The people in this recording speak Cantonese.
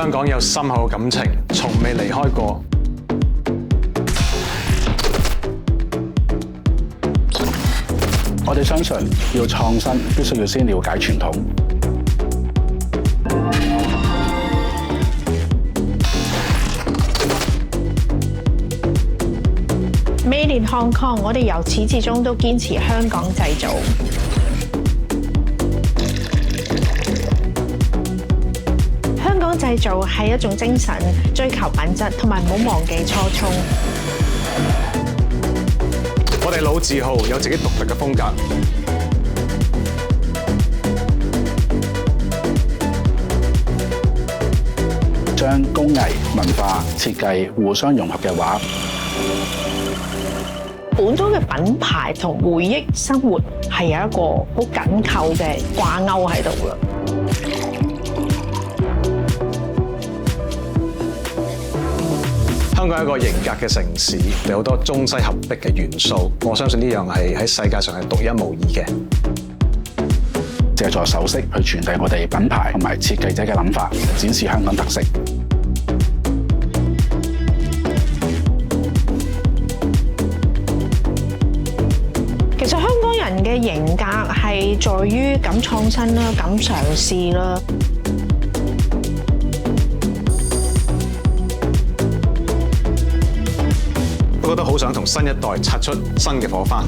香港有深厚嘅感情，從未離開過。我哋相信要創新，必須要先了解傳統。Made in Hong Kong，我哋由始至終都堅持香港製造。香港製造係一種精神，追求品質，同埋唔好忘記初衷。我哋老字號有自己獨特嘅風格。將工藝、文化、設計互相融合嘅話，本土嘅品牌同回憶生活係有一個好緊扣嘅掛鈎喺度啦。香港係一個型格嘅城市，有好多中西合璧嘅元素。我相信呢樣係喺世界上係獨一無二嘅。借助首飾去傳遞我哋品牌同埋設計者嘅諗法，展示香港特色。其實香港人嘅型格係在於敢創新啦，敢嘗試啦。我覺得好想同新一代擦出新嘅火花。